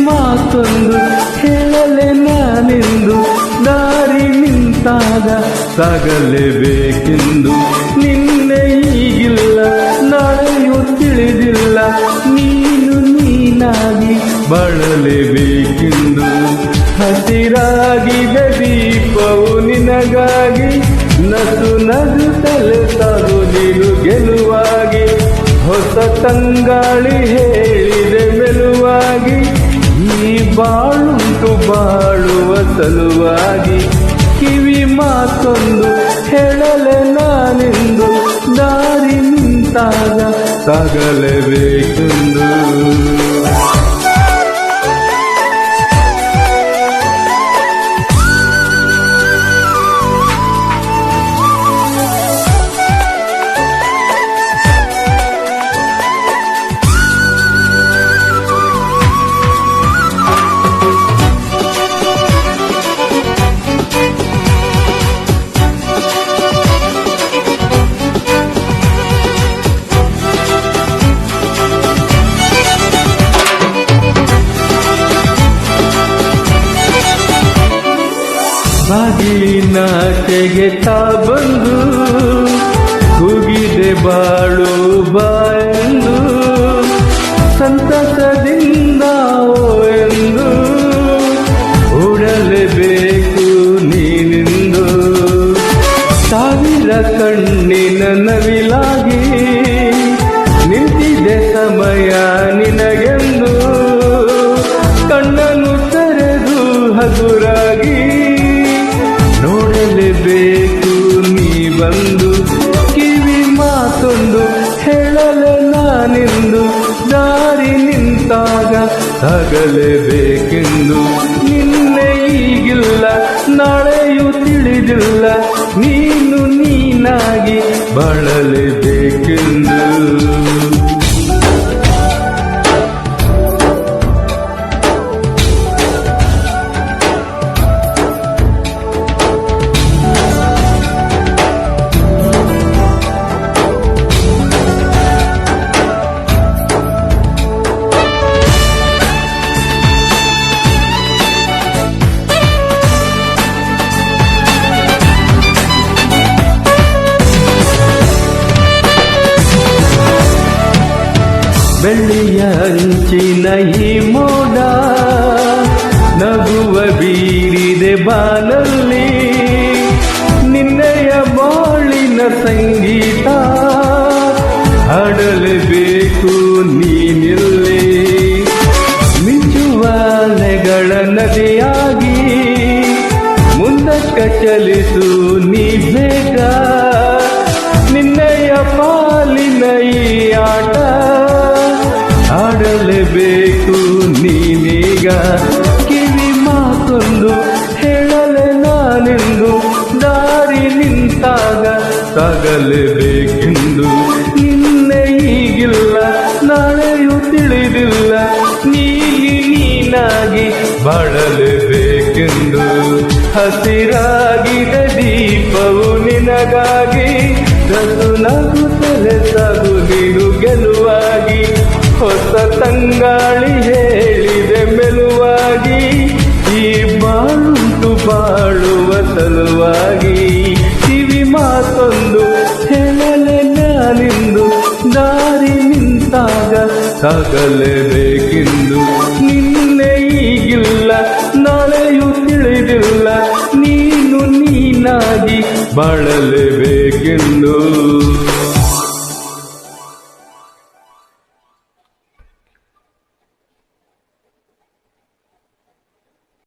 ಮಾತೊಂದು ಹೇಳಲೆ ನಾನೆಂದು ದಾರಿ ನಿಂತಾಗ ಸಾಗಲೇಬೇಕೆಂದು ನಿನ್ನೆ ಈಗಿಲ್ಲ ನಾಳೆಯೂ ತಿಳಿದಿಲ್ಲ ನೀನು ನೀನಾಗಿ ಬಾಳಲೇಬೇಕೆಂದು ಹಸಿರಾಗಿದ ದೀಪವು ನಿನಗಾಗಿ ನಸು ನಗುತ್ತಲೇ ಸಾಗು ನೀನು ಗೆಲುವಾಗಿ ಹೊಸ ತಂಗಾಳಿ ಹೇಳಿದೆ ಮೆಲುವಾಗಿ ಈ ಬಾಳುಂಟು ಬಾಳುವ ಸಲುವಾಗಿ ಕಿವಿ ಮಾತೊಂದು ಹೇಳಲೆ ನಾನೆಂದು ದಾರಿ ನಿಂತಾಗ ಸಾಗಲೇಬೇಕೆಂದು ಬಾಗಿಲಿನಾಚೆಗೆ ತಾ ಬಂದು ಕೂಗಿದೆ ಬಾಳು ಬಾಯೆಂದು ಸಂತಸದಿಂದ ಎಂದು ಓಡಲೇಬೇಕು ನೀನಿಂದು ಸಾವಿರ ಕಣ್ಣಿನ ನವಿಲಾಗಿ ನಿಂತಿದೆ ಸಮಯ ನಿನಗೆಂದು ಕಣ್ಣನ್ನು ತೆರೆದು ಹಗುರಾಗಿ ನೋಡಲೇಬೇಕು ನೀ ಬಂದು ಕಿವಿ ಮಾತೊಂದು ಹೇಳಲೆ ನಾನೆಂದು ದಾರಿ ನಿಂತಾಗ ಸಾಗಲೇಬೇಕೆಂದು ನಿನ್ನೆ ಈಗಿಲ್ಲ ನಾಳೆಯೂ ತಿಳಿದಿಲ್ಲ ನೀನು ನೀನಾಗಿ ಬಾಳಲೇಬೇಕೆಂದು ಬೆಳ್ಳಿಯ ಅಂಚಿನ ಈ ಮೋಡ ನಗುವ ಬೀರಿದೆ ಬಾನಲ್ಲಿ ನಿನ್ನೆಯ ಬಾಳಿನ ಸಂಗೀತ ಹಾಡಲೇಬೇಕು ನೀನಿಲ್ಲಿ ಮಿಂಚುವ ಅಲೆಗಳ ನದಿಯಾಗಿ ಮುಂದಕ್ಕೆ ಚಲಿಸು ನೀ ಬೇಗ ನಿನ್ನೆಯ ಪಾಲಿನ ಈ ಆಟ ಆಡಲೇಬೇಕು ನೀನೀಗ ಕಿವಿ ಮಾತೊಂದು ಹೇಳಲೆ ನಾನೆಂದು ದಾರಿ ನಿಂತಾಗ ಸಾಗಲೇಬೇಕೆಂದು ನಿನ್ನೆ ಈಗಿಲ್ಲ ನಾಳೆಯೂ ತಿಳಿದಿಲ್ಲ ನೀನಾಗಿ ಬಾಳಲೇಬೇಕೆಂದು ಹಸಿರಾಗಿದ ದೀಪವು ನಿನಗಾಗಿ ನಸು ನಗುತ್ತಲೇ ಸಾಗು ನೀನು ಗೆಲುವಾಗಿ ಹೊಸ ತಂಗಾಳಿ ಹೇಳಿದೆ ಮೆಲುವಾಗಿ ಈ ಬಾಳುಂಟು ಬಾಳುವ ಸಲುವಾಗಿ ಕಿವಿ ಮಾತೊಂದು ಹೇಳಲೆ ನಾನೆಂದು ದಾರಿ ನಿಂತಾಗ ಸಾಗಲೇಬೇಕೆಂದು ನಿನ್ನೆ ಈಗಿಲ್ಲ ನಾಳೆಯೂ ತಿಳಿದಿಲ್ಲ ನೀನು ನೀನಾಗಿ ಬಾಳಲೇಬೇಕೆಂದು